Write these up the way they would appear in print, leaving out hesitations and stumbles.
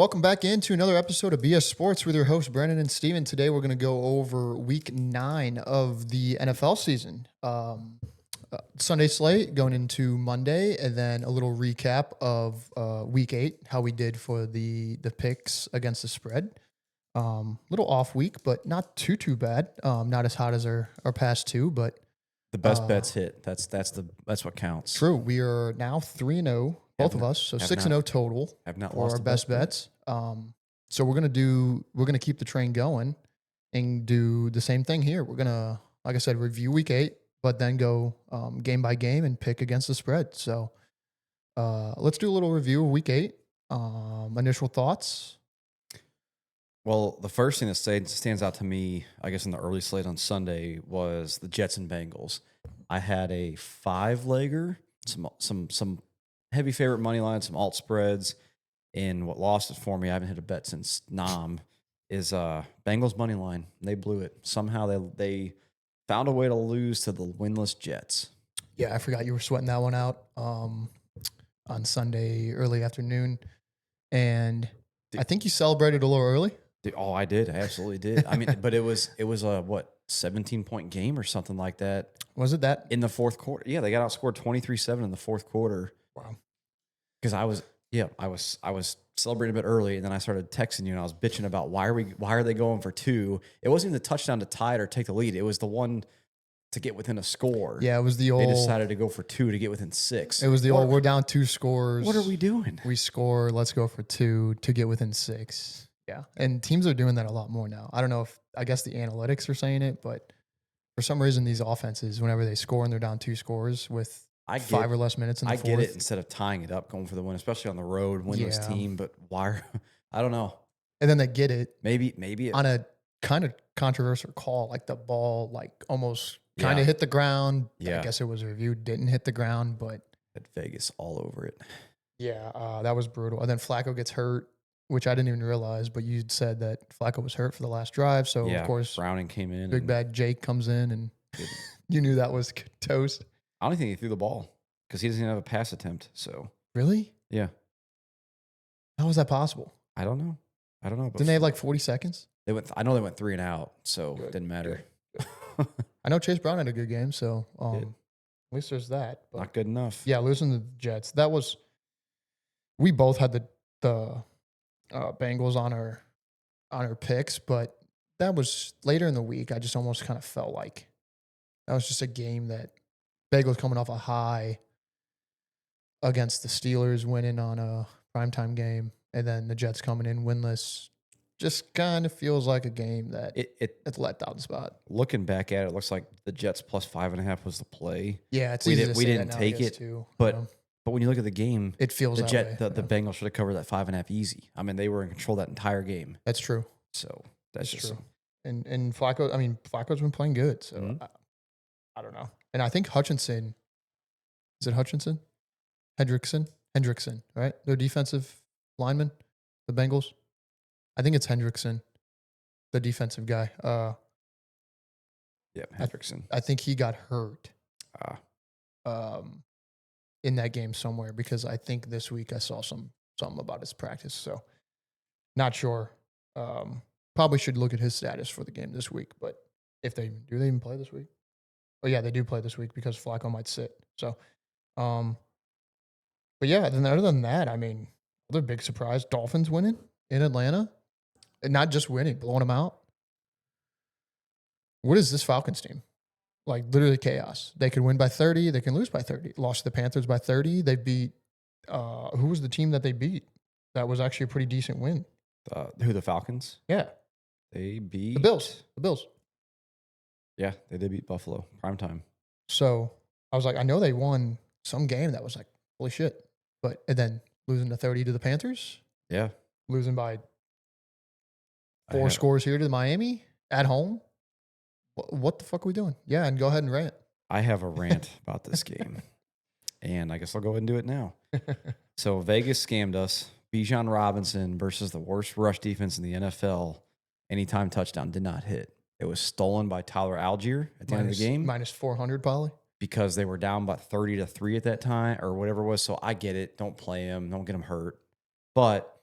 Welcome back into another episode of BS Sports with your hosts, Brandon and Steven. Today, we're going to go over week 9 of the NFL season. Sunday slate going into Monday, and then a little recap of week 8, how we did for the picks against the spread. Little off week, but not too bad. Not as hot as our past two, but the best bets hit. That's what counts. True. We are now 3-0, both of us, so 6-0 total for our best bets. So we're gonna keep the train going and do the same thing here. We're gonna, like I said, review week 8, but then go game by game and pick against the spread. So let's do a little review of week 8. Initial thoughts. Well, the first thing that stands out to me, I guess, in the early slate on Sunday was the Jets and Bengals. I had a 5-legger, some heavy favorite money lines, some alt spreads, and what lost it for me, I haven't hit a bet since Nam, is Bengals money line. They blew it. Somehow they found a way to lose to the winless Jets. Yeah, I forgot you were sweating that one out on Sunday early afternoon, and I think you celebrated a little early. Oh, I did. I absolutely did. I mean, but it was a 17-point game or something like that. Was it that? In the fourth quarter? Yeah, they got outscored 23-7 in the fourth quarter. Wow. Because I was celebrating a bit early, and then I started texting you, and I was bitching about why are they going for 2? It wasn't even the touchdown to tie it or take the lead. It was the one to get within a score. Yeah, it was the old. They decided to go for 2 to get within 6. It was the old. We're down 2 scores. What are we doing? We score. Let's go for 2 to get within 6. Yeah, and teams are doing that a lot more now. I don't know if I guess the analytics are saying it, but for some reason these offenses, whenever they score and they're down 2 scores with 5 or less minutes in the fourth. I get it instead of tying it up, going for the win, especially on the road, winless team. But why? I don't know. And then they get it. Maybe on a kind of controversial call, like the ball, like almost kind of hit the ground. Yeah, I guess it was reviewed, didn't hit the ground, but at Vegas all over it. Yeah, that was brutal. And then Flacco gets hurt, which I didn't even realize, but you said that Flacco was hurt for the last drive. So, of course, Browning came in. Big bad Jake comes in, and you knew that was toast. I don't think he threw the ball because he doesn't even have a pass attempt. So really? Yeah. How was that possible? I don't know. Didn't they have like 40 seconds? I know they went 3 and out, so it didn't matter. I know Chase Brown had a good game, so at least there's that. But not good enough. Yeah, losing to the Jets. That was. We both had the Bengals on our picks, but that was later in the week. I just almost kind of felt like that was just a game that Bengals coming off a high against the Steelers, winning on a primetime game, and then the Jets coming in winless. Just kind of feels like a game that it's let down spot. Looking back at it, it looks like the Jets plus 5.5 was the play. Yeah, it's we easy did, to we say didn't that take it, too, but when you look at the game, it feels the Bengals should have covered that 5.5 easy. I mean, they were in control that entire game. That's true. So that's just true. And Flacco, I mean, Flacco's been playing good. So I don't know. And I think Hutchinson, is it Hutchinson? Hendrickson, right? Their defensive lineman, the Bengals. I think it's Hendrickson, the defensive guy. Yeah, Hendrickson. I think he got hurt in that game somewhere, because I think this week I saw something about his practice. So not sure. Probably should look at his status for the game this week. But if do they even play this week? Oh yeah, they do play this week because Flacco might sit. So, but yeah, then other than that, I mean, other big surprise: Dolphins winning in Atlanta, and not just winning, blowing them out. What is this Falcons team? Like literally chaos. They could win by 30. They can lose by 30. Lost to the Panthers by 30. They beat. Who was the team that they beat? That was actually a pretty decent win. The Falcons? Yeah, they beat the Bills. The Bills. Yeah, they did beat Buffalo primetime. So I was like, I know they won some game that was like, holy shit. But and then losing to 30 to the Panthers. Yeah. Losing by 4 scores here to Miami at home. What the fuck are we doing? Yeah, and go ahead and rant. I have a rant about this game. And I guess I'll go ahead and do it now. So Vegas scammed us. Bijan Robinson versus the worst rush defense in the NFL. Anytime touchdown did not hit. It was stolen by Tyler Algier at the end of the game. Minus 400 probably. Because they were down by 30-3 at that time or whatever it was. So I get it. Don't play him. Don't get him hurt. But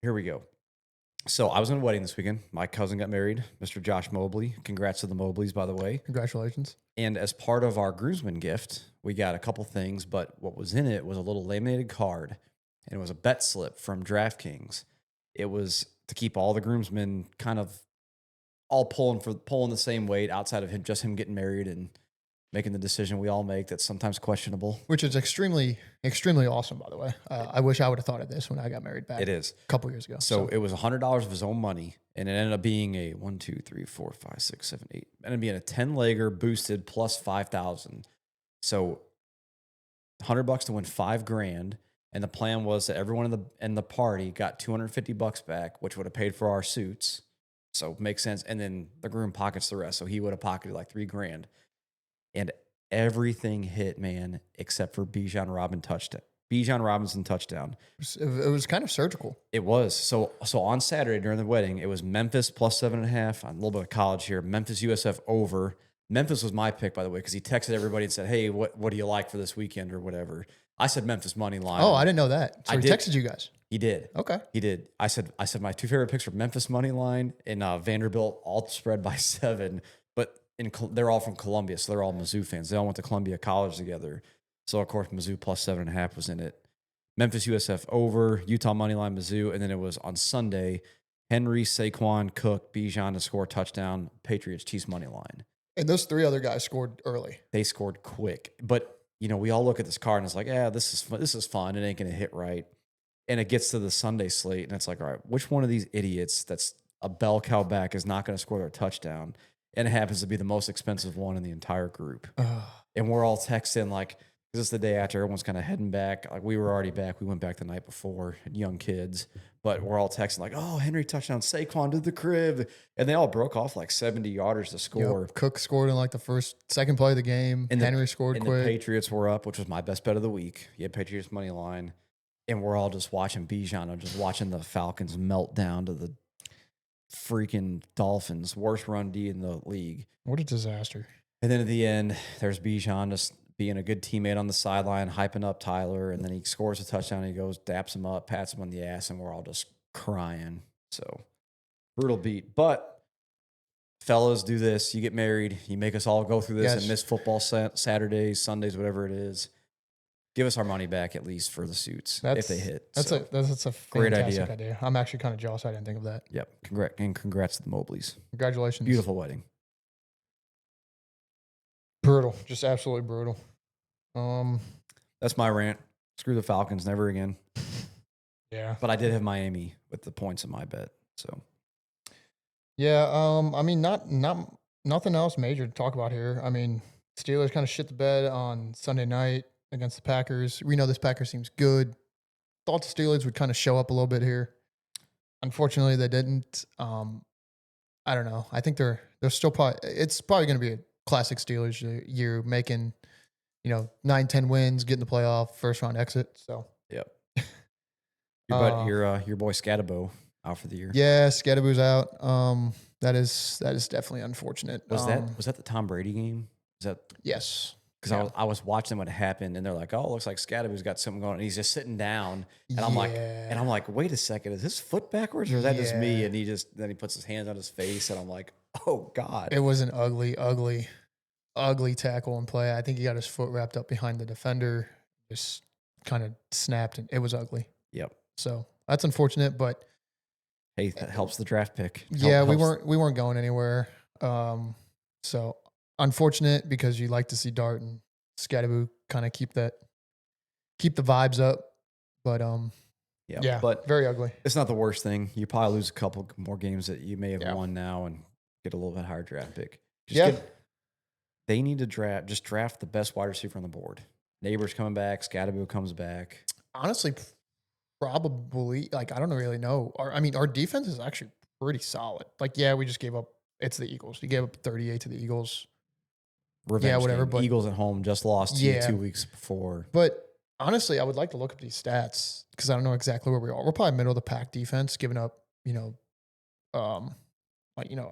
here we go. So I was in a wedding this weekend. My cousin got married, Mr. Josh Mobley. Congrats to the Mobleys, by the way. Congratulations. And as part of our groomsmen gift, we got a couple things, but what was in it was a little laminated card, and it was a bet slip from DraftKings. It was to keep all the groomsmen kind of all pulling the same weight outside of him getting married and making the decision we all make that's sometimes questionable. Which is extremely, extremely awesome, by the way. I wish I would have thought of this when I got married back It is. a couple years ago. So it was $100 of his own money, and it ended up being a 1, 2, 3, 4, 5, 6, 7, 8. Ended up being a 10-legger boosted plus 5,000. So $100 to win $5,000, and the plan was that everyone in the party got $250 back, which would have paid for our suits. So makes sense. And then the groom pockets the rest, so he would have pocketed like $3,000. And everything hit, man, except for Bijan Robinson touchdown. It was kind of surgical. It was. So on Saturday during the wedding, it was Memphis plus 7.5. A little bit of college here. Memphis USF over. Memphis was my pick, by the way, because he texted everybody and said, "Hey, what do you like for this weekend or whatever?" I said Memphis money line. Oh, I didn't know that. So he texted you guys. He did. Okay. He did. I said my two favorite picks were Memphis money line and Vanderbilt all spread by 7. But they're all from Columbia, so they're all Mizzou fans. They all went to Columbia College together. So, of course, Mizzou plus 7.5 was in it. Memphis USF over, Utah moneyline Mizzou, and then it was on Sunday, Henry, Saquon, Cook, Bijan to score a touchdown, Patriots Chiefs moneyline. And those 3 other guys scored early. They scored quick. But, we all look at this card and it's like, yeah, this is fun. It ain't going to hit right. And it gets to the Sunday slate, and it's like, all right, which one of these idiots that's a bell cow back is not going to score their touchdown? And it happens to be the most expensive one in the entire group. And we're all texting like, this is the day after everyone's kind of heading back. Like we were already back. We went back the night before, young kids. But we're all texting like, oh, Henry touchdown, Saquon to the crib. And they all broke off like 70 yarders to score. Yep. Cook scored in like the second play of the game. And Henry scored quick. The Patriots were up, which was my best bet of the week. You had Patriots money line. And we're all just watching Bijan and just watching the Falcons melt down to the freaking Dolphins, worst run D in the league. What a disaster. And then at the end, there's Bijan just being a good teammate on the sideline, hyping up Tyler, and then he scores a touchdown, and he goes, daps him up, pats him on the ass, and we're all just crying. So, brutal beat. But, fellas, do this. You get married. You make us all go through this and miss football Saturdays, Sundays, whatever it is. Give us our money back at least for the suits if they hit. That's a great fantastic idea. I'm actually kind of jealous I didn't think of that. Yep. Congrats to the Mobleys. Congratulations. Beautiful wedding. Brutal. Just absolutely brutal. That's my rant. Screw the Falcons. Never again. Yeah. But I did have Miami with the points in my bet. So. Yeah. I mean, nothing else major to talk about here. I mean, Steelers kind of shit the bed on Sunday night against the Packers. We know this Packers team's good. Thought the Steelers would kind of show up a little bit here. Unfortunately, they didn't. I don't know. I think they're still it's probably going to be a classic Steelers year, making 9-10 wins, getting the playoff, first round exit. So yep. Your boy Scatabo out for the year. Yeah, Scattaboo's out. That is definitely unfortunate. Was that the Tom Brady game? Is that yes? Because I was watching what happened, and they're like, "Oh, it looks like Scattaboo's got something going on." And he's just sitting down, and I'm like, "Wait a second, is his foot backwards, or is that just me?" And then he puts his hands on his face, and I'm like, "Oh God!" It was an ugly, ugly, ugly tackle and play. I think he got his foot wrapped up behind the defender, just kind of snapped, and it was ugly. Yep. So that's unfortunate, but hey, that helps the draft pick. We weren't going anywhere. So unfortunate because you like to see Dart and Scattaboo kind of keep the vibes up, but yeah, but very ugly. It's not the worst thing. You probably lose a couple more games that you may have won now and get a little bit higher draft pick. They need to draft the best wide receiver on the board. Neighbors coming back, Scattaboo comes back. Honestly, probably I don't really know. Our defense is actually pretty solid. We just gave up. It's the Eagles. You gave up 38 to the Eagles. Revenge whatever. But Eagles at home just lost to you 2 weeks before. But honestly, I would like to look up these stats because I don't know exactly where we are. We're probably middle of the pack defense, giving up,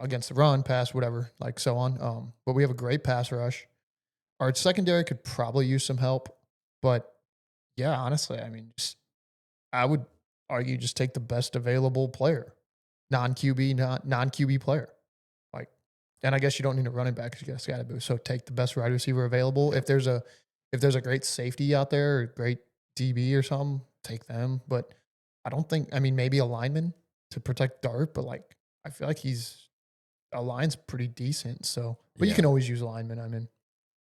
against the run, pass, whatever, so on. But we have a great pass rush. Our secondary could probably use some help. But yeah, honestly, I would argue just take the best available player, non QB, non QB player. Like, and I guess you don't need a running back because you got to boost. So take the best wide receiver available. If there's a great safety out there or great DB or something, take them. But I don't think. I mean, maybe a lineman to protect Dart, but like I feel like a line's pretty decent. So, but you Yeah. can always use a lineman. I mean,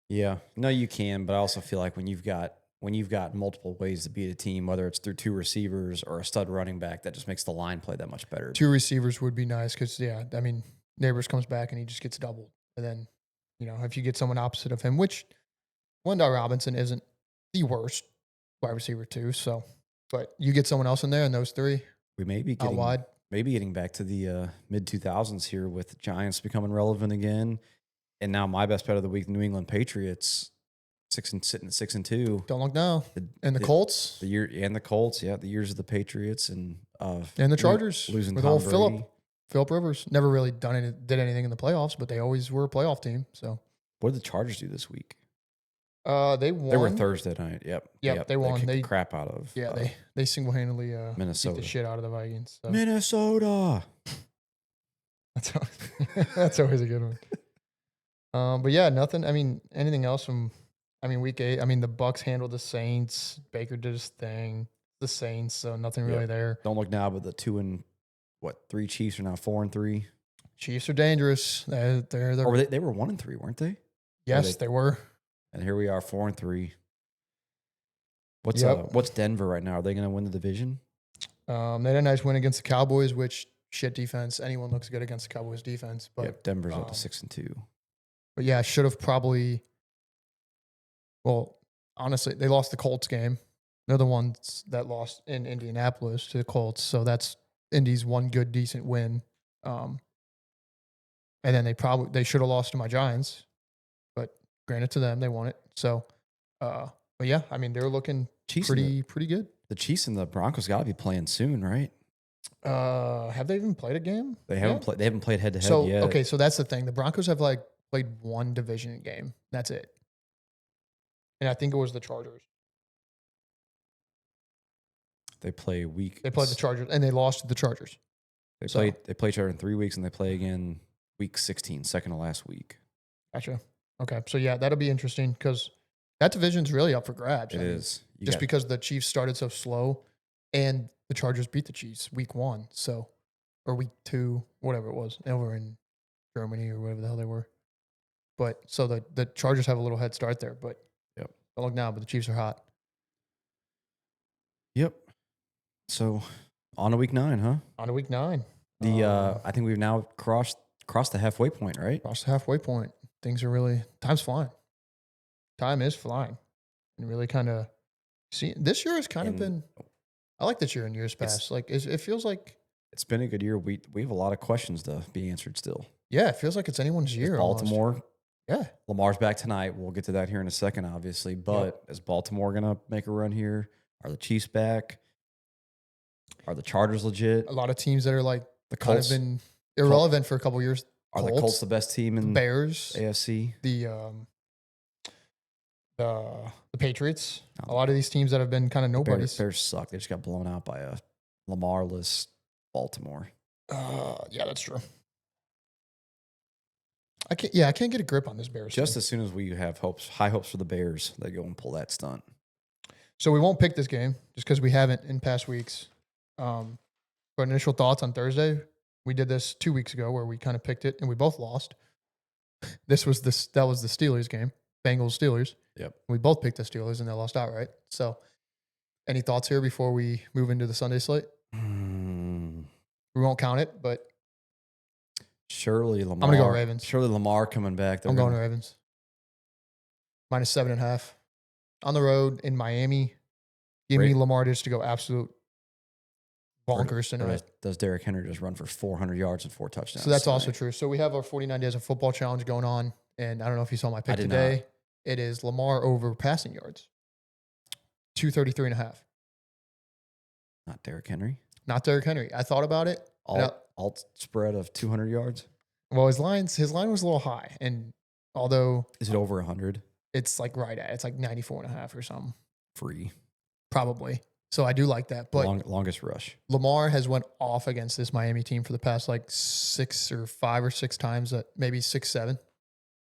Yeah. No, you can, but I also feel like when you've got multiple ways to beat a team, whether it's through two receivers or a stud running back, that just makes the line play that much better. two receivers would be nice because I mean, Neighbors comes back and he just gets doubled, and then if you get someone opposite of him, which Wendell Robinson isn't the worst wide receiver too. So, but you get someone else in there, and those three We may be out wide. getting back to the mid 2000s here with the Giants becoming relevant again. And now my best bet of the week, New England Patriots, sitting at 6-2. Don't look now. And the Colts The year and the Colts, yeah, the years of the Patriots and and the Chargers losing with Tom old Brady. Philip Rivers. Never really did anything in the playoffs, but they always were a playoff team. So What did the Chargers do this week? they won. They were Thursday night. Yep. They won. kicked They the crap out of they single handedly beat Minnesota. the shit out of the Vikings. So. Minnesota. That's always a good one. But yeah, nothing. I mean, anything else from? I mean, week 8. I mean, the Bucks handled the Saints. Baker did his thing. The Saints, so nothing really there. Don't look now, but the 3 Chiefs are now 4-3. Chiefs are dangerous. They're Or they were 1-3, weren't they? yes, they were. And here we are, 4-3. Yep. What's Denver right now? Are they going to win the division? They had a nice win against the Cowboys, which shit defense. Anyone looks good against the Cowboys defense, but Yep, Denver's up to 6-2. But yeah, should have probably. Well, honestly, they lost the Colts game. They're the ones that lost in Indianapolis to the Colts, so that's Indy's one good, decent win. And then they should have lost to my Giants, but granted to them, they won it. So, but yeah, I mean, they're looking pretty good. The Chiefs and the Broncos got to be playing soon, right? Have they even played a game? They haven't played. They haven't played head to head yet. Okay, so that's the thing. The Broncos have played one division game. That's it. And I think it was the Chargers. They play They played the Chargers, and they lost to the Chargers. They play each other in 3 weeks, and they play again week 16, second to last week. Gotcha. Okay, so yeah, that'll be interesting because that division's really up for grabs. It is. Just because the Chiefs started so slow, and the Chargers beat the Chiefs week 1, or week 2, whatever it was, over in Germany or whatever the hell they were. But so the Chargers have a little head start there, but Yep. Don't look now, but the Chiefs are hot. Yep. So on to week 9, huh? On to week 9. I think we've now crossed the halfway point, right? Crossed the halfway point. Things are really time's flying. Time is flying, and really kind of see this year has kind of been. I like this year in years past. It feels like it's been a good year. We have a lot of questions to be answered still. Yeah, it feels like it's anyone's year. Baltimore. Almost. Yeah. Lamar's back tonight. We'll get to that here in a second, obviously. But is Baltimore going to make a run here? Are the Chiefs back? Are the Chargers legit? A lot of teams that are the Colts have been irrelevant for a couple of years. Are the Colts the best team in Bears, AFC? The Patriots. A lot of these teams that have been kind of nobodies. Bears suck. They just got blown out by a Lamar-less Baltimore. Yeah, that's true. I can't get a grip on this Bears. Just as soon as we have high hopes for the Bears, they go and pull that stunt. So we won't pick this game just because we haven't in past weeks. But initial thoughts on Thursday, we did this 2 weeks ago where we kind of picked it and we both lost. That was the Steelers game, Bengals Steelers. Yep. We both picked the Steelers and they lost outright. So, any thoughts here before we move into the Sunday slate? We won't count it, but surely Lamar. I'm gonna go Ravens. Surely Lamar coming back. I'm going Ravens. -7.5 on the road in Miami. Give me Lamar just to go absolute bonkers tonight. Does Derrick Henry just run for 400 yards and 4 touchdowns? So that's also true. So we have our 49 Days of Football Challenge going on, and I don't know if you saw my pick today. Not. It is Lamar over passing yards, 233.5. Not Derrick Henry. Not Derrick Henry. I thought about it. Alt spread of 200 yards. Well, his line was a little high, and although is it over 100? It's right at 94.5 or something. Free. Probably. So I do like that. But Longest rush. Lamar has went off against this Miami team for the past like 5 or 6 times, maybe 6, 7,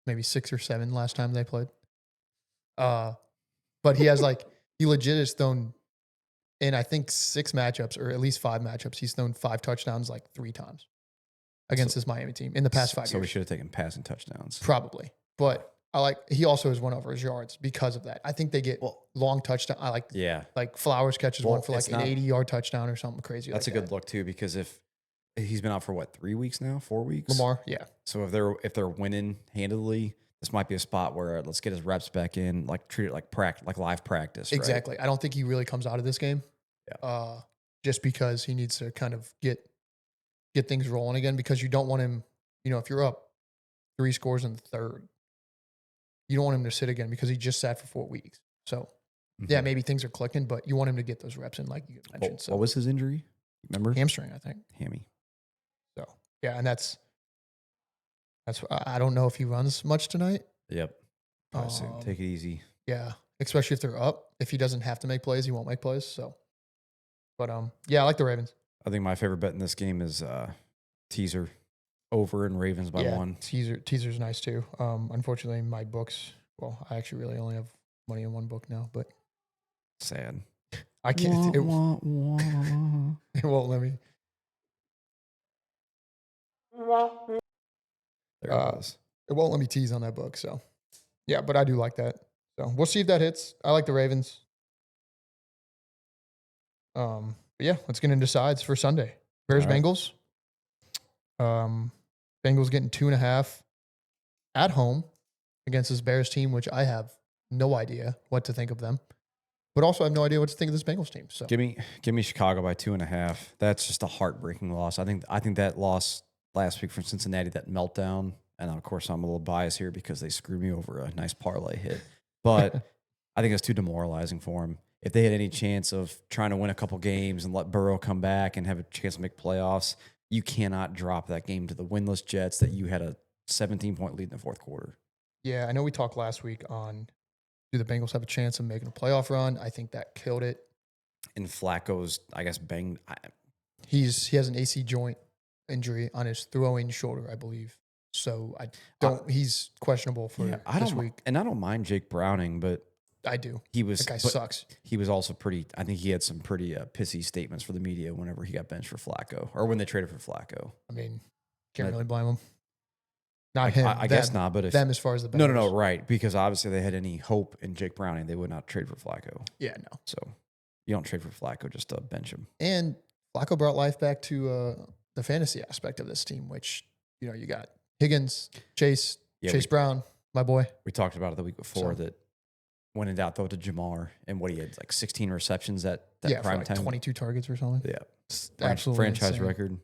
maybe 6 or 7 last time they played. But he has like, he legit has thrown in, I think, 6 matchups or at least 5 matchups. He's thrown 5 touchdowns like 3 times against this Miami team in the past 5 So we years. should have taken passing touchdowns. Probably. But he also has won over his yards because of that. I think they get long touchdown. Like Flowers catches one for like an 80-yard touchdown or something crazy. That's like a good look too, because if he's been out for what, 3 weeks now, 4 weeks? Lamar, yeah. So if they're winning handily, this might be a spot where let's get his reps back in, like treat it like live practice. Right? Exactly. I don't think he really comes out of this game. Yeah. Just because he needs to kind of get things rolling again, because you don't want him, if you're up 3 scores in the third, you don't want him to sit again because he just sat for 4 weeks. So yeah, maybe things are clicking, but you want him to get those reps in, like you mentioned. What was his injury? Remember? Hamstring, I think. Hammy. So yeah, and that's I don't know if he runs much tonight. Yep. Take it easy. Yeah, especially if they're up. If he doesn't have to make plays, he won't make plays. So, but yeah, I like the Ravens. I think my favorite bet in this game is teaser over and Ravens by 1. Teaser's nice too. Unfortunately, my books. Well, I actually really only have money in one book now, but sad. I can't. It won't let me. There it was. It won't let me tease on that book. So, yeah, but I do like that. So we'll see if that hits. I like the Ravens. But yeah, let's get into sides for Sunday. Bears, right. Bengals. Bengals getting 2.5 at home against this Bears team, which I have no idea what to think of them, but also I have no idea what to think of this Bengals team. So give me Chicago by 2.5. That's just a heartbreaking loss. I think that loss last week from Cincinnati, that meltdown, and of course I'm a little biased here because they screwed me over a nice parlay hit, but I think it's too demoralizing for them. If they had any chance of trying to win a couple games and let Burrow come back and have a chance to make playoffs, you cannot drop that game to the winless Jets that you had a 17-point lead in the fourth quarter. Yeah, I know we talked last week on, do the Bengals have a chance of making a playoff run? I think that killed it. And Flacco's, I guess, banged. He has an AC joint injury on his throwing shoulder, I believe. So he's questionable for this week. And I don't mind Jake Browning, but I do. That guy sucks. He was also I think he had some pretty pissy statements for the media whenever he got benched for Flacco, or when they traded for Flacco. I mean, can't really blame him. Not him. I guess not, but them as far as the Bengals. No, right. Because obviously they had any hope in Jake Browning, they would not trade for Flacco. Yeah, no. So you don't trade for Flacco just to bench him. And Flacco brought life back to the fantasy aspect of this team, which, you got Higgins, Chase Brown, my boy. We talked about it the week before that when in doubt, throw to Jamar, and what he had, like 16 receptions at that prime time. 22 targets or something. Yeah. Absolutely franchise insane. record.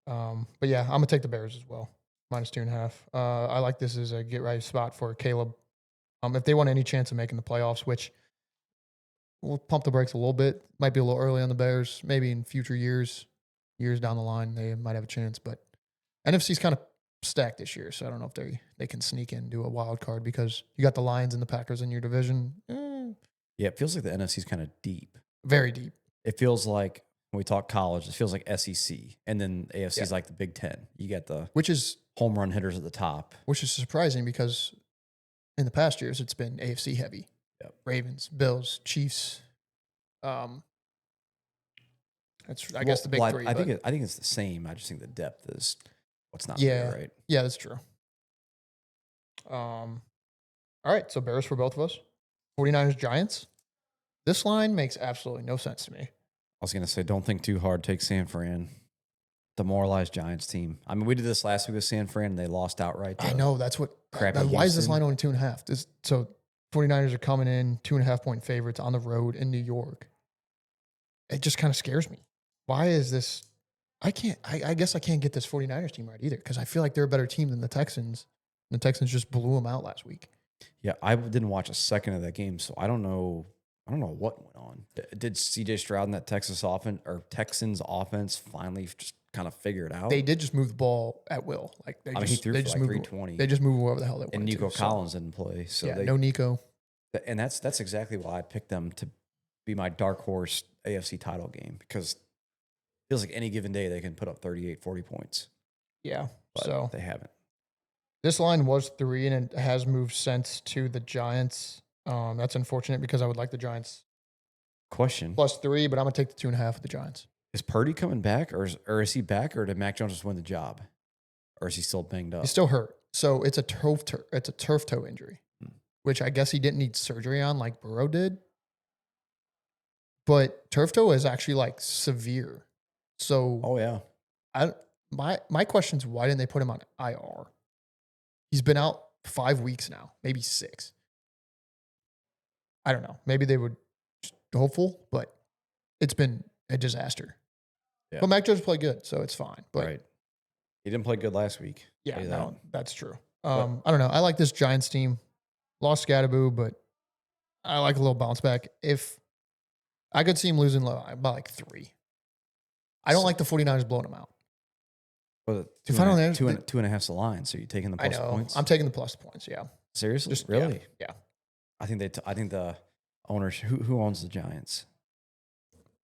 But yeah, I'm going to take the Bears as well. -2.5. I like this as a get right spot for Caleb. If they want any chance of making the playoffs, which we'll pump the brakes a little bit, might be a little early on the Bears. Maybe in future years down the line, they might have a chance. But NFC's kind of stacked this year, so I don't know if they can sneak in and do a wild card because you got the Lions and the Packers in your division. Yeah, it feels like the NFC's kind of deep. Very deep. It feels like when we talk college, it feels like SEC, and then AFC is like the Big Ten. You get the home run hitters at the top, which is surprising because in the past years it's been AFC heavy. Yep. Ravens, Bills, Chiefs. That's I guess the big three. I think it's the same. I just think the depth is what's not there, right? Yeah, that's true. All right, so Bears for both of us. 49ers, Giants. This line makes absolutely no sense to me. I was going to say, don't think too hard. Take San Fran. Demoralized Giants team. I mean, we did this last week with San Fran, and they lost outright. I know. That's what. Crappy why is this line only 2.5? So 49ers are coming in 2.5-point favorites on the road in New York. It just kind of scares me. Why is this? I guess I can't get this 49ers team right either because I feel like they're a better team than the Texans. The Texans just blew them out last week. Yeah, I didn't watch a second of that game, so I don't know what went on. Did CJ Stroud and that Texans offense finally just kind of figure it out? They did just move the ball at will. Like he threw for like 320. They just move wherever the hell they want. And Nico Collins didn't play, so no Nico. And that's exactly why I picked them to be my dark horse AFC title game because it feels like any given day they can put up 38, 40 points, Yeah. but So they haven't. this line was 3, and it has moved since to the Giants. That's unfortunate because I would like the Giants Question: +3, but I'm gonna take the 2.5 with the Giants. Is Purdy coming back, or is he back, or did Mac Jones just win the job, or is he still banged up? He's still hurt, so it's a turf toe injury, Hmm. which I guess he didn't need surgery on like Burrow did. But turf toe is actually like severe. So Oh yeah, I my question is why didn't they put him on IR? He's been out 5 weeks now, maybe 6. I don't know. Maybe they would just hopeful, but it's been a disaster. Yeah. But Mac Jones played good, so it's fine. But right. He didn't play good last week. yeah, Say that. no, that's true. I don't know. I like this Giants team. Lost Scatterboo, but I like a little bounce back. If I could see him losing by like 3. I don't like the 49ers blowing them out. Well, If I don't know, two and a half's the line. So you're taking the I plus know. points. I'm taking the plus points. Yeah. Seriously, Just really? Yeah. I think I think the owners who owns the Giants.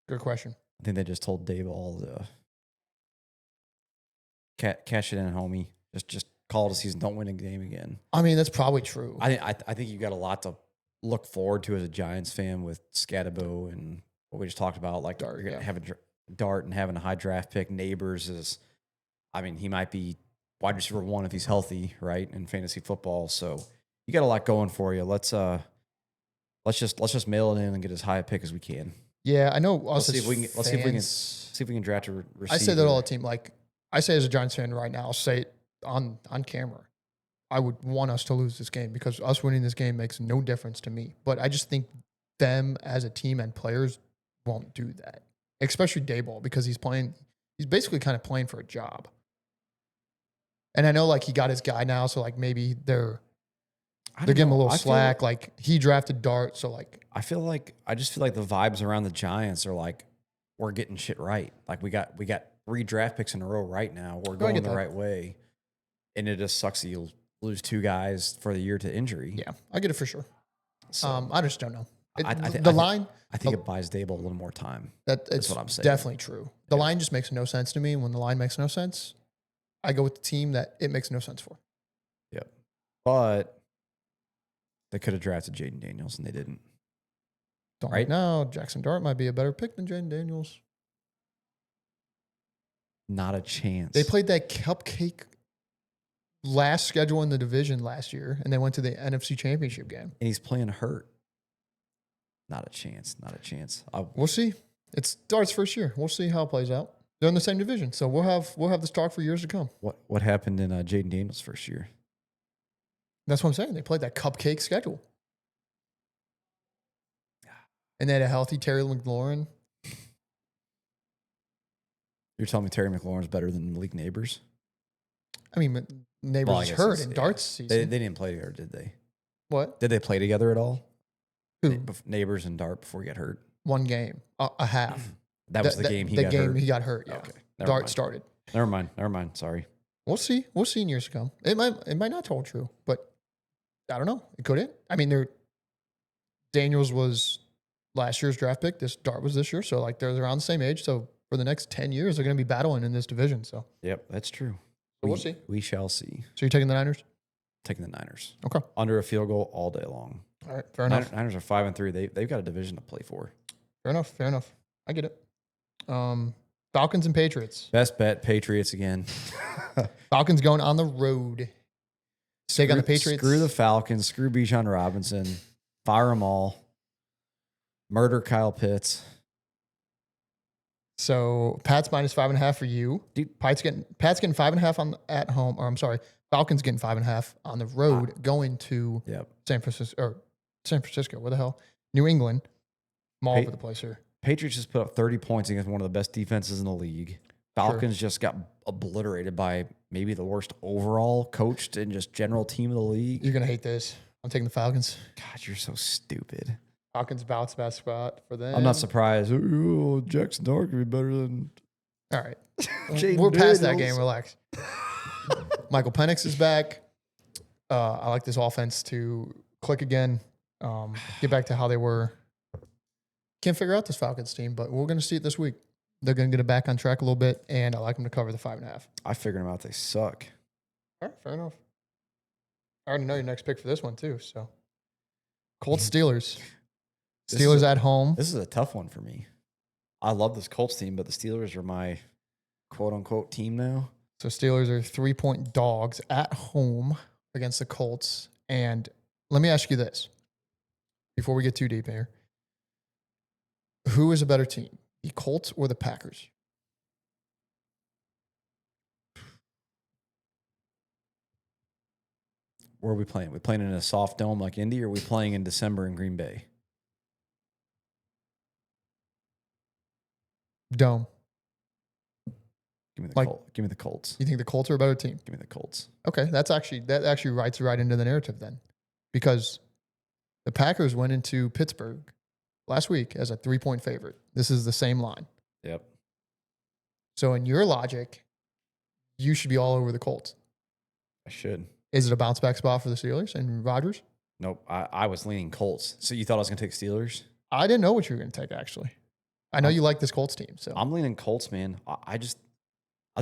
Good question. I think they just told Dave all the cash it in, homie. Just call it a season. Don't win a game again. I mean, that's probably true. I think you got a lot to look forward to as a Giants fan with Scatabo and what we just talked about. Like Dart, you're gonna yeah. have a Dart and having a high draft pick. Neighbors is, I mean, he might be wide receiver 1 if he's healthy, right? In fantasy football, so you got a lot going for you. Let's just mail it in and get as high a pick as we can. Yeah, I know. Let's see if we can draft a receiver. I say that all the team. Like I say as a Giants fan right now, I'll say it on camera. I would want us to lose this game because us winning this game makes no difference to me. But I just think them as a team and players won't do that, especially Dayball because he's basically kind of playing for a job. And I know like he got his guy now, so like maybe they're giving him a little slack. Like he drafted Dart, so like I just feel like the vibes around the Giants are like we're getting shit right. Like we got 3 draft picks in a row right now. We're going the right way, and it just sucks that you'll lose 2 guys for the year to injury. Yeah, I get it for sure. So, I just don't know. I think it buys Dable a little more time. That's what I'm saying. Definitely true. The line just makes no sense to me. When the line makes no sense, I go with the team that it makes no sense for. Yep. But they could have drafted Jaden Daniels and they didn't. Right now, Jackson Dart might be a better pick than Jaden Daniels. Not a chance. They played that cupcake last schedule in the division last year, and they went to the NFC Championship game. And he's playing hurt. Not a chance. Not a chance. We'll see. It's Dart's first year. We'll see how it plays out. They're in the same division, so we'll have this talk for years to come. What happened in Jaden Daniels' first year? That's what I'm saying. They played that cupcake schedule. And they had a healthy Terry McLaurin. You're telling me Terry McLaurin's better than Malik Neighbors? I mean, Neighbors is hurt in Dart's season. They didn't play together, did they? What? Did they play together at all? Who? Neighbors and Dart before he got hurt? One game, a half. That was the game he got hurt? He got hurt, yeah. Okay. Dart started. Never mind. Sorry. We'll see. We'll see in years to come. It might not hold true, but I don't know. It couldn't. I mean, Daniels was last year's draft pick. Dart was this year. So, like, they're around the same age. So, for the next 10 years, they're going to be battling in this division. So, yep, that's true. We'll see. We shall see. So, you're taking the Niners? Taking the Niners. Okay. Under a field goal all day long. All right. Fair enough. Niners are 5-3. They've got a division to play for. Fair enough. I get it. Falcons and Patriots. Best bet, Patriots again. Falcons going on the road. Take on the Patriots. Screw the Falcons. Screw Bijan Robinson. Fire them all. Murder Kyle Pitts. So Pat's minus 5.5 for you. Dude. Pat's getting 5.5 at home. Or I'm sorry, Falcons getting 5.5 on the road going to San Francisco. Where the hell? New England. I'm all over the place here. Patriots just put up 30 points against one of the best defenses in the league. Falcons just got obliterated by maybe the worst overall coached and just general team of the league. You're going to hate this. I'm taking the Falcons. God, you're so stupid. Falcons bounce back spot for them. I'm not surprised. Ooh, Jackson Dart could be better than... All right. We're past that game. Relax. Michael Penix is back. I like this offense to click again. Get back to how they were Can't figure out this Falcons team, but we're going to see it this week. They're going to get it back on track a little bit, and I like them to cover the 5.5. I figured them out. They suck. All right, fair enough. I already know your next pick for this one too. So, Colts Steelers. Steelers at home. This is a tough one for me. I love this Colts team, but the Steelers are my quote unquote team now. So Steelers are 3-point dogs at home against the Colts. And let me ask you this before we get too deep here. Who is a better team, the Colts or the Packers? Where are we playing? We playing in a soft dome like Indy, or are we playing in December in Green Bay? Dome. Give me the Like- Colts. Give me the Colts. You think the Colts are a better team? Give me the Colts. Okay, that actually writes right into the narrative then, because the Packers went into Pittsburgh last week as a 3-point favorite. This is the same line. Yep. So in your logic, you should be all over the Colts. I should. Is it a bounce back spot for the Steelers and Rodgers? Nope. I was leaning Colts. So you thought I was going to take Steelers? I didn't know what you were going to take, actually. I know you like this Colts team. So I'm leaning Colts, man. I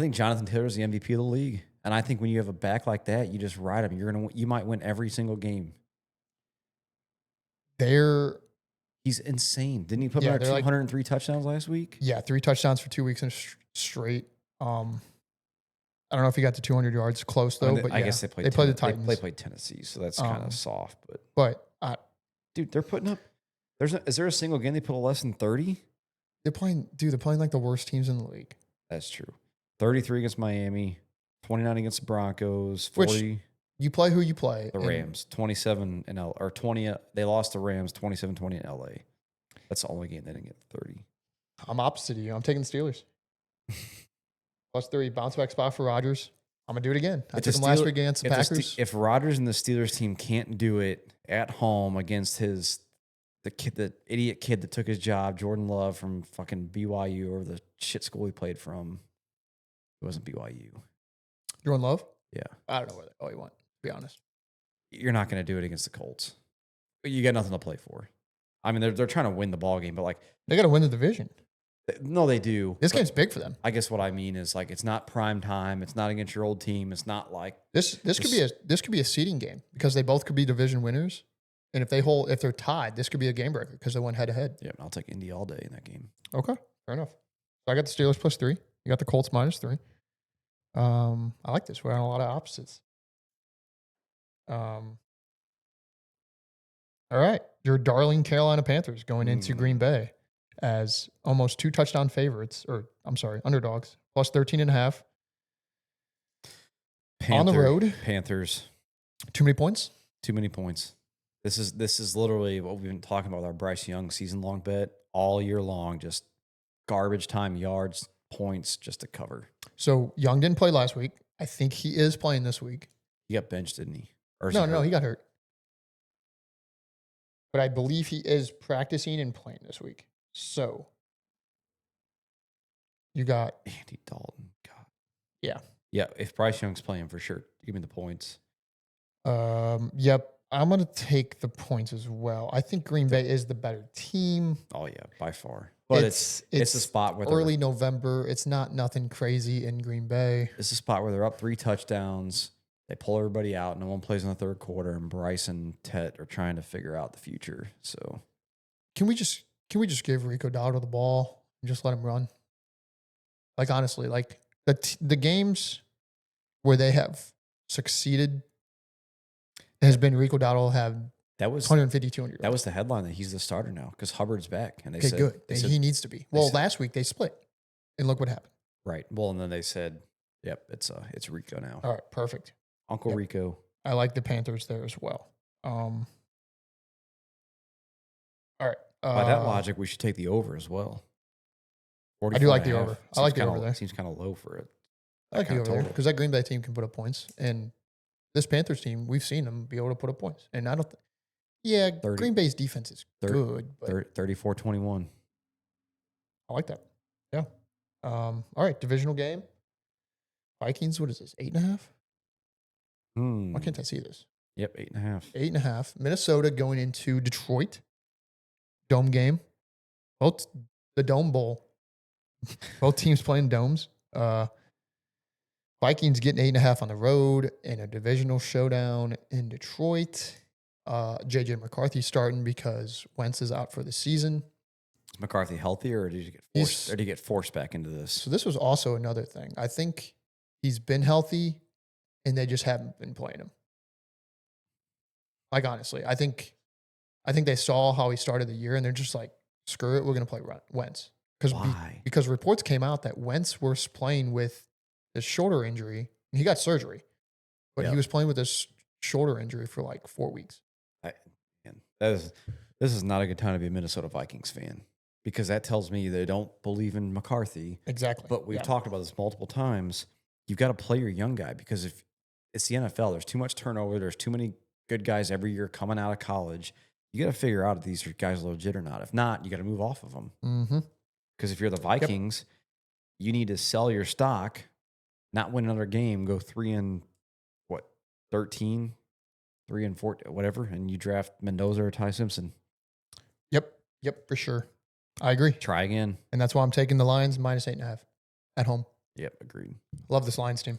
think Jonathan Taylor's the MVP of the league. And I think when you have a back like that, you just ride him. You might win every single game. he's insane. Didn't he put Yeah, up they're like- 203 touchdowns last week? 3 touchdowns for 2 weeks in straight. I don't know if he got to 200 yards close though, but I yeah, guess they played the Titans. They played Tennessee, so that's kind of soft. But Dude, they're putting up. Is there a single game they put less than 30? they're playing like the worst teams in the league. That's true. 33 against Miami, 29 against the Broncos, Which- 40 You play who you play. the and Rams, 27 in L or 20. They lost the Rams 27-20 in LA. That's the only game they didn't get 30. I'm opposite of you. I'm taking the Steelers. +3 bounce back spot for Rodgers. I'm gonna do it again. I took him last week against the Packers. If Rodgers and the Steelers team can't do it at home against the idiot kid that took his job, Jordan Love from fucking BYU or the shit school he played from, it wasn't BYU. Jordan Love. Yeah, I don't know where he went. To be honest, you're not going to do it against the Colts. You got nothing to play for. I mean, they're trying to win the ball game, but like they got to win the division. no, they do. This but game's big for them. I guess what I mean is like it's not prime time. It's not against your old team. It's not like This could be a seeding game because they both could be division winners. And if they're tied, this could be a game breaker because they went head to head. yeah. I'll take Indy all day in that game. Okay, fair enough. So I got the Steelers +3. You got the Colts -3. I like this. We're on a lot of opposites. All right, your darling Carolina Panthers going into Green Bay as almost 2 touchdown favorites, or I'm sorry, underdogs, +13.5 on the road. Panthers. Too many points. Too many points. This is literally what we've been talking about with our Bryce Young season long bet all year long. Just garbage time yards, points, just to cover. So Young didn't play last week. I think he is playing this week. He got benched, didn't he? Or is No, he no, hurt? he got hurt. But I believe he is practicing and playing this week. So you got Andy Dalton. God. Yeah. Yeah. If Bryce Young's playing for sure, give me the points. yep. I'm gonna take the points as well. I think Green Bay is the better team. Oh yeah, by far. But it's a spot where early November. It's not nothing crazy in Green Bay. it's a spot where they're up 3 touchdowns. They pull everybody out. No one plays in the third quarter, and Bryce and Tet are trying to figure out the future. So Can we just give Rico Dowdle the ball and just let him run? Like honestly, like the games where they have succeeded has been Rico Dowdle have that was 150, 200 that was the headline that he's the starter now because Hubbard's back, and they okay, said good. They said, He needs to be. Well, last week they split, and look what happened. right. Well, and then they said, "Yep, it's Rico now, All right, perfect. Uncle Yep. Rico." I like the Panthers there as well. All right. By that logic, we should take the over as well. I do like the 44.5 over. I like the seems over kinda- there. Seems kind of low for it. I like the over there because that Green Bay team can put up points, and this Panthers team, we've seen them be able to put up points. And I don't. Yeah, 30 Green Bay's defense is 30 good, but 34-21. I like that. Yeah. All right, divisional game. Vikings. What is this? 8.5. Why can't I see this? Yep, 8.5. 8.5. Minnesota going into Detroit. Dome game. Both the Dome Bowl, both teams playing domes. Vikings getting 8.5 on the road in a divisional showdown in Detroit. JJ McCarthy starting because Wentz is out for the season. Is McCarthy healthy, or did he get forced? Or did he get forced back into this? So this was also another thing. I think he's been healthy, and they just haven't been playing him. Like honestly, I think they saw how he started the year, and they're just like, screw it, we're going to play Wentz. Why? Because reports came out that Wentz was playing with this shoulder injury, and he got surgery, but he was playing with this shoulder injury for like 4 weeks. Man, this is not a good time to be a Minnesota Vikings fan, because that tells me they don't believe in McCarthy. Exactly. But we've talked about this multiple times. You've got to play your young guy, because if it's the NFL, there's too much turnover. There's too many good guys every year coming out of college. You got to figure out if these guys are legit or not. If not, you got to move off of them. Mm-hmm. Because if you're the Vikings, you need to sell your stock, not win another game, go 13, 3-14, whatever, and you draft Mendoza or Ty Simpson. Yep, for sure. I agree. Try again. And that's why I'm taking the Lions minus 8.5 at home. Yep, agreed. Love this Lions team.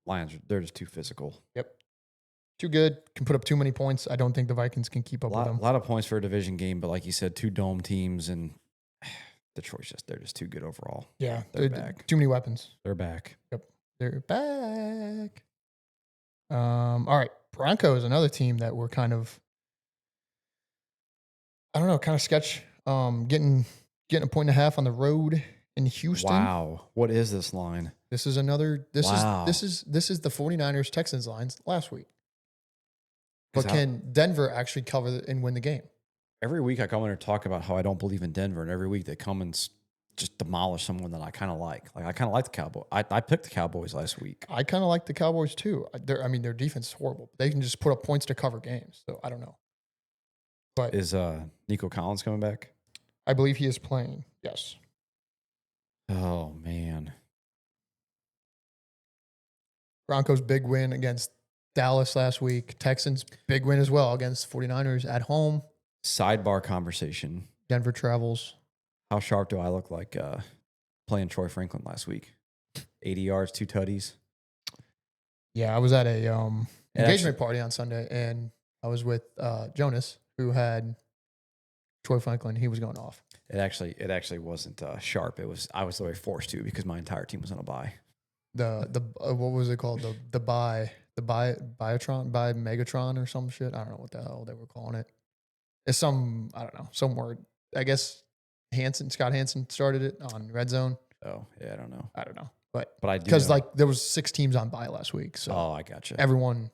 Lions, they're just too physical. Yep. Too good. Can put up too many points. I don't think the Vikings can keep up with them. A lot of points for a division game, but like you said, 2 dome teams, and Detroit's they're just too good overall. Yeah, they're back. Too many weapons. They're back. Yep, they're back. All right, Broncos, another team that we're kind of, I don't know, kind of sketch. Getting 1.5 on the road in Houston. Wow, what is this line? This is another. This Wow. is the 49ers Texans lines last week. But can Denver actually cover and win the game? Every week I come in here and talk about how I don't believe in Denver, and every week they come and just demolish someone that I kind of like. Like, I kind of like the Cowboys. I picked the Cowboys last week. I kind of like the Cowboys too. Their defense is horrible. They can just put up points to cover games. So I don't know. But is Nico Collins coming back? I believe he is playing. Yes. Oh man. Broncos big win against Dallas last week. Texans big win as well against 49ers at home. Sidebar conversation. Denver travels. How sharp do I look like playing Troy Franklin last week? 80 yards, 2 tutties. Yeah, I was at a engagement party on Sunday, and I was with Jonas, who had Troy Franklin. He was going off. It actually wasn't sharp. I was the way forced to, because my entire team was on a bye. The what was it called? The Megatron or some shit. I don't know what the hell they were calling it. It's some word. I guess Scott Hansen started it on Red Zone. Oh yeah, I don't know. But I do, because like there was 6 teams on bye last week, so I gotcha. Everyone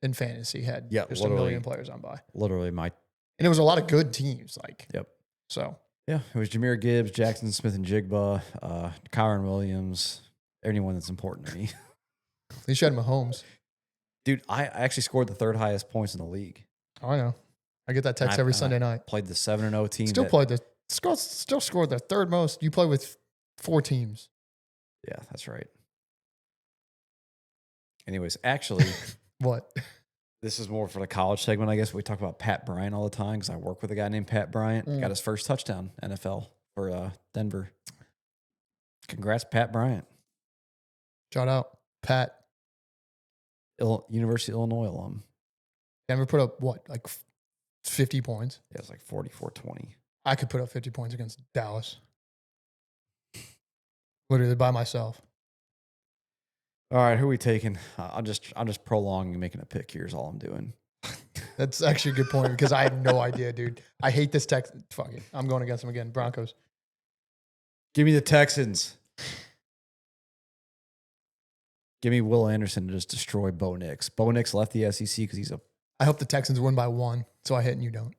in fantasy had just a million players on bye. Literally and it was a lot of good teams. Like So yeah, it was Jahmyr Gibbs, Jackson Smith and Jigba, Kyron Williams, anyone that's important to me. At least you had Mahomes. Dude, I actually scored the 3rd highest points in the league. Oh, I know. I get that text every Sunday night. Played the 7-0 team. Still scored the 3rd most. You play with 4 teams. Yeah, that's right. Anyways, actually, what? This is more for the college segment, I guess. We talk about Pat Bryant all the time because I work with a guy named Pat Bryant. Got his first touchdown NFL for Denver. Congrats, Pat Bryant. Shout out, Pat. University of Illinois alum. Denver put up what, like 50 points? Yeah, it's like 44-20. I could put up 50 points against Dallas. Literally by myself. All right, who are we taking? I'm just prolonging and making a pick here is all I'm doing. That's actually a good point because I have no idea, dude. I hate this text. Fuck it. I'm going against them again. Broncos. Give me the Texans. Give me Will Anderson to just destroy Bo Nix. Bo Nix left the SEC because he's a... I hope the Texans win by 1, so I hit and you don't.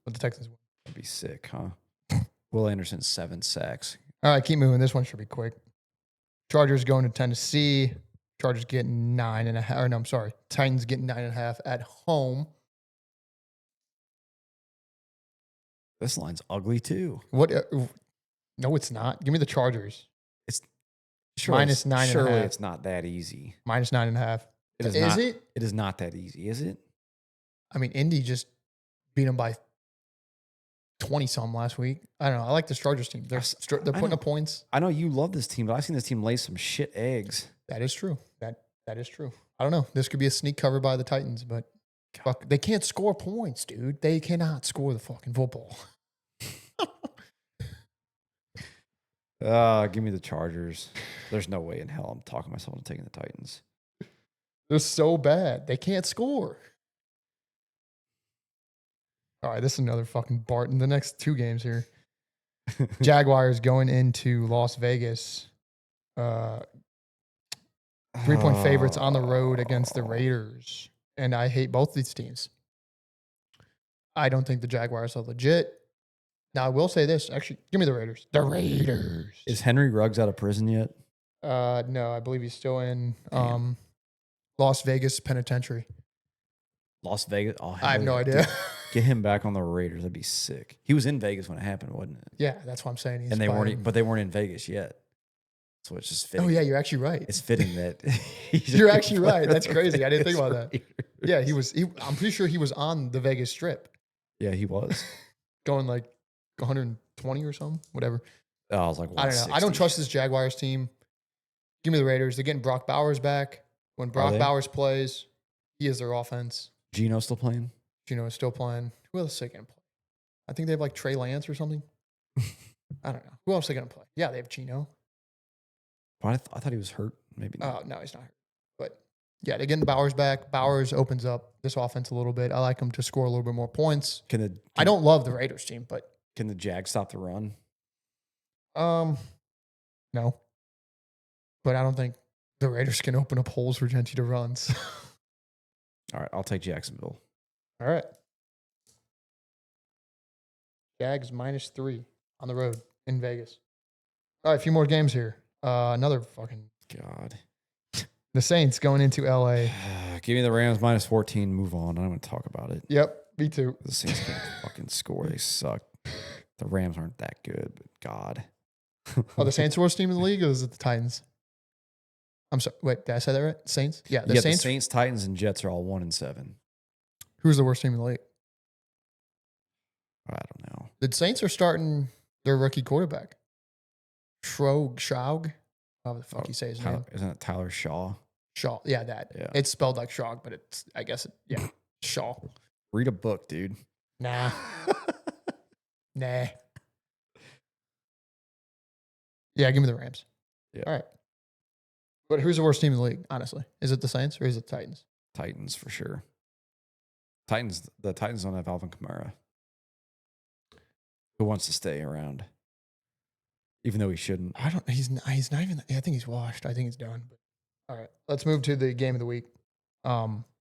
But the Texans win. That'd be sick, huh? Will Anderson, 7 sacks. All right, keep moving. This one should be quick. Chargers going to Tennessee. Chargers getting 9.5. Or no, I'm sorry. Titans getting 9.5 at home. This line's ugly too. What? No, it's not. Give me the Chargers. It's minus 9.5. Surely it's not that easy. Minus 9.5. Is it? It is not that easy, is it? I mean, Indy just beat them by 20 some last week. I don't know. I like this Chargers team. They're they're putting up points. I know you love this team, but I've seen this team lay some shit eggs. That is true. That is true. I don't know. This could be a sneak cover by the Titans, but fuck, they can't score points, dude. They cannot score the fucking football. Give me the Chargers. There's no way in hell I'm talking myself into taking the Titans. They're so bad. They can't score. All right, this is another fucking Barton. The next 2 games here. Jaguars going into Las Vegas. 3-point favorites on the road against the Raiders. And I hate both these teams. I don't think the Jaguars are legit. Now, I will say this. Actually, give me the Raiders. The Raiders. Is Henry Ruggs out of prison yet? No, I believe he's still in Las Vegas Penitentiary. Las Vegas? Oh, I have no idea. Get him back on the Raiders. That'd be sick. He was in Vegas when it happened, wasn't it? Yeah, that's what I'm saying. He's and they weren't, but they weren't in Vegas yet. So it's just fitting. Oh, yeah, you're actually right. It's fitting that you're actually right. That's crazy. I didn't think about that. Yeah, I'm pretty sure he was on the Vegas Strip. Yeah, he was. Going like 120 or something, whatever. Oh, I was like, I don't know. I don't trust this Jaguars team. Give me the Raiders. They're getting Brock Bowers back. When Brock Bowers plays, he is their offense. Geno still playing? Geno is still playing. Who else are they going to play? I think they have like Trey Lance or something. I don't know. Who else are they going to play? Yeah, they have Geno. Well, I thought he was hurt. Maybe not. Oh, no, he's not hurt. But yeah, they're getting Bowers back. Bowers opens up this offense a little bit. I like him to score a little bit more points. I don't love the Raiders team, but can the Jags stop the run? No. But I don't think the Raiders can open up holes for Gentry to run. So. All right, I'll take Jacksonville. All right. Jags -3 on the road in Vegas. All right, a few more games here. Another fucking God. The Saints going into LA. Give me the Rams -14. Move on. I don't want to talk about it. Yep, me too. The Saints can't fucking score. They suck. The Rams aren't that good, but God. Oh, the Saints worst team in the league, or is it the Titans? I'm sorry. Wait, did I say that right? Saints? Yeah, the Saints, Titans, and Jets are all 1-7. Who's the worst team in the league? I don't know. The Saints are starting their rookie quarterback. Schaug. How the fuck you say his name? Isn't it Tyler Shaw? Shaw. Yeah, that. Yeah. It's spelled like Schaug, but it's, I guess, Shaw. Read a book, dude. Nah. Nah. Yeah, give me the Rams. Yeah. All right. But who's the worst team in the league, honestly? Is it the Saints or is it the Titans? Titans, for sure. The Titans don't have Alvin Kamara. Who wants to stay around? Even though he shouldn't. He's not even, I think he's washed. I think he's done. But, all right. Let's move to the game of the week.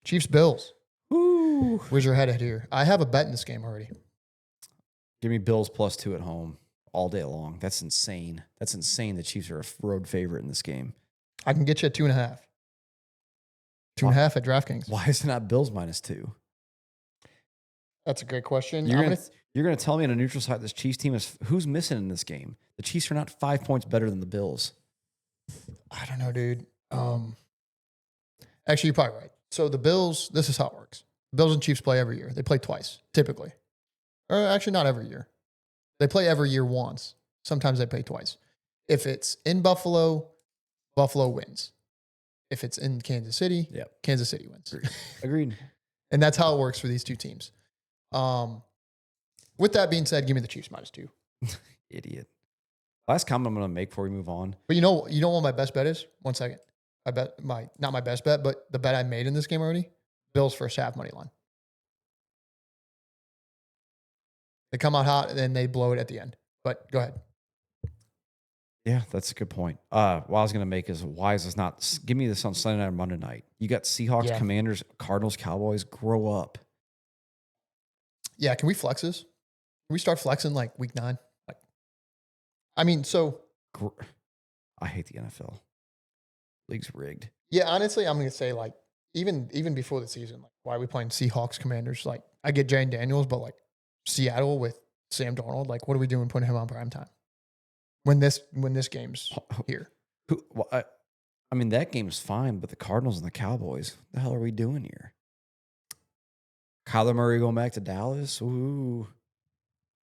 Chiefs Bills. Woo. Where's your head at here? I have a bet in this game already. Give me Bills +2 at home all day long. That's insane. That's insane. The Chiefs are a road favorite in this game. I can get you at 2.5. 2.5 at DraftKings. Why is it not Bills -2? That's a great question. You're going to tell me on a neutral site this Chiefs team is who's missing in this game? The Chiefs are not 5 points better than the Bills. I don't know, dude. Actually, you're probably right. So the Bills, this is how it works. Bills and Chiefs play every year. They play twice, typically. Or actually, not every year. They play every year once. Sometimes they play twice. If it's in Buffalo, Buffalo wins. If it's in Kansas City, Kansas City wins. Agreed. And that's how it works for these two teams. With that being said, give me the Chiefs -2. Idiot. Last comment I'm going to make before we move on. But you know what my best bet is? 1 second. I bet not my best bet, but the bet I made in this game already. Bills first half money line. They come out hot and then they blow it at the end. But go ahead. Yeah, that's a good point. What I was going to make is why is this not? Give me this on Sunday night or Monday night. You got Seahawks, Commanders, Cardinals, Cowboys. Grow up. Yeah, can we flex this? Can we start flexing like week 9? I hate the NFL. League's rigged. Yeah, honestly, I'm going to say even before the season, why are we playing Seahawks, Commanders? I get Jane Daniels, but Seattle with Sam Darnold, what are we doing putting him on prime time? When this game's here. That game's fine, but the Cardinals and the Cowboys, what the hell are we doing here? Kyler Murray going back to Dallas? Ooh.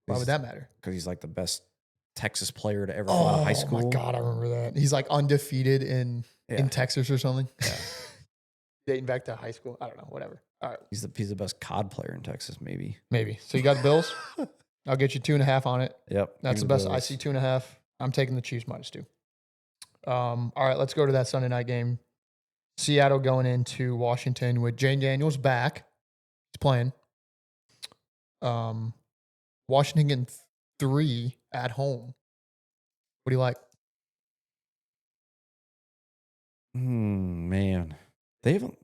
Why would that matter? Because he's like the best Texas player to ever go out of high Oh my school. God, I remember that. He's like undefeated in Yeah. Texas or something. Yeah. Dating back to high school. I don't know. Whatever. All right. He's the best COD player in Texas, maybe. Maybe. So you got the Bills? I'll get you 2.5 on it. Yep. That's the give me best. I Bills. see 2.5. I'm taking the Chiefs -2. All right, let's go to that Sunday night game. Seattle going into Washington with Jane Daniels back. He's playing. Washington getting 3 at home. What do you like? Man. They haven't.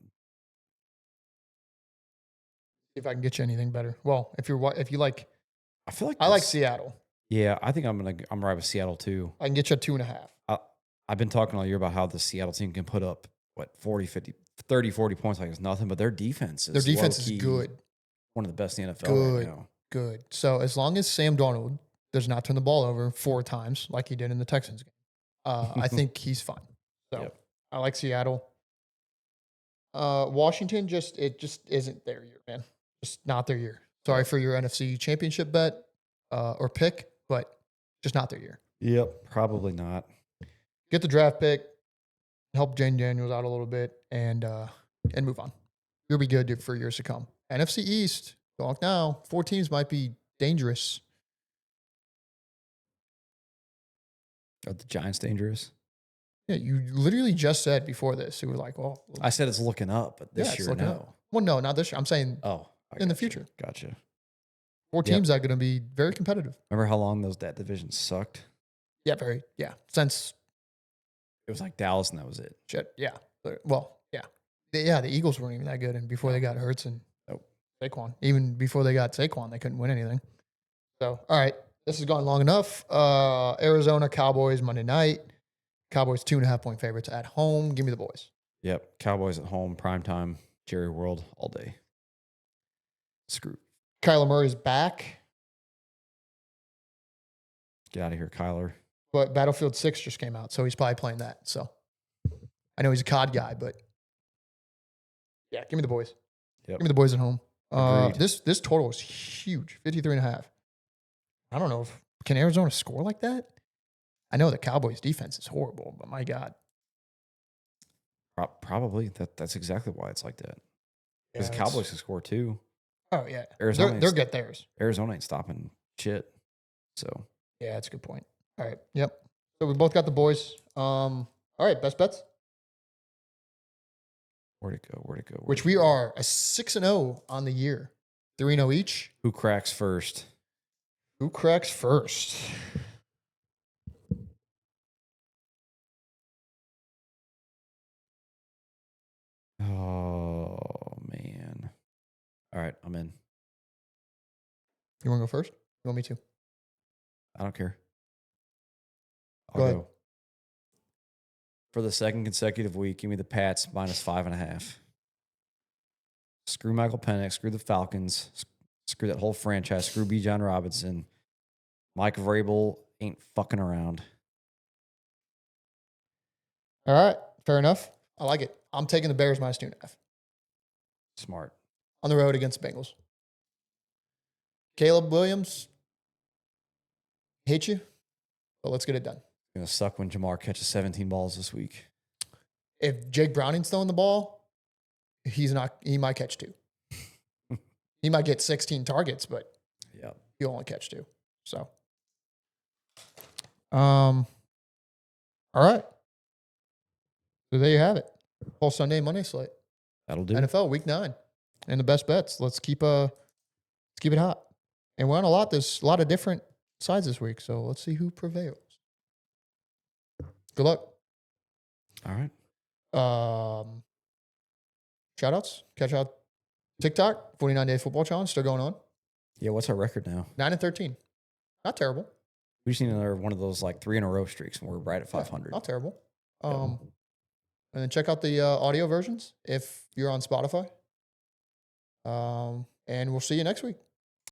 See if I can get you anything better. Well, if you like, I feel like I like this- Seattle. Yeah, I think I'm right with Seattle too. I can get you a 2.5. I've been talking all year about how the Seattle team can put up 40, 50, 30, 40 points like it's nothing, but their defense is Is good. One of the best in the NFL Good. right now. Good. So as long as Sam Darnold does not turn the ball over 4 times like he did in the Texans game, I think he's fine. So Yep. I like Seattle. Washington just isn't their year, man. Just not their year. Sorry for your NFC Championship bet or pick, but just not their year. Yep, probably not. Get the draft pick, help Jane Daniels out a little bit, and move on. You'll be good for years to come. NFC East, talk now. 4 teams might be dangerous. Are the Giants dangerous? Yeah, you literally just said before this, you were like, well, I said it's looking up, but this year, looking no. up. Well, no, not this year. I'm saying Oh, in the future. Gotcha. 4 teams that are going to be very competitive. Remember how long that division sucked? Yeah, since It was like Dallas, and that was it. shit, yeah. Well, yeah. The Eagles weren't even that good, and before they got Hurts and Saquon, even before they got Saquon, they couldn't win anything. So, all right, this has gone long enough. Arizona Cowboys Monday night. Cowboys 2.5-point favorites at home. Give me the boys. Yep, Cowboys at home, primetime, Jerry World all day. Screw. Kyler Murray's back, Get out of here, Kyler. but Battlefield 6 just came out, so he's probably playing that. So I know he's a COD guy, but yeah, give me the boys. Yep. Give me the boys at home. Agreed. This total is huge, 53.5. I don't know can Arizona score like that? I know the Cowboys defense is horrible, but my God. Probably. That's exactly why it's like that. Because Yeah, the Cowboys can score too. Oh, yeah. Arizona They're get theirs. Arizona ain't stopping shit. So Yeah, that's a good point. All right. Yep. So we both got the boys. All right, best bets. where'd it go? Which we are a 6-0 on the year. 3-0 each. Who cracks first? Who cracks first? Oh man. All right, I'm in. You want to go first? You want me to? I don't care. Go I'll ahead. go. For the second consecutive week, give me the Pats -5.5. Screw Michael Penix. Screw the Falcons. Screw that whole franchise. Screw B. John Robinson. Mike Vrabel ain't fucking around. All right. Fair enough. I like it. I'm taking the Bears -2.5 Smart. on the road against the Bengals. Caleb Williams, hate you, but let's get it done. Gonna suck when Jamar catches 17 balls this week. If Jake Browning's throwing the ball, he might catch 2. He might get 16 targets, but Yep. he'll only catch 2. So, all right. So there you have it. Whole Sunday, Monday slate. That'll do. NFL Week 9 and the best bets. Let's keep it hot. And we're on there's a lot of different sides this week, so let's see who prevails. Good luck. All right. Shout outs. Catch out TikTok, 49-day football challenge, still going on. Yeah, what's our record now? 9-13. Not terrible. We just need another one of those like 3 in a row streaks, and we're right at 500. Not terrible. And then check out the audio versions if you're on Spotify. And we'll see you next week.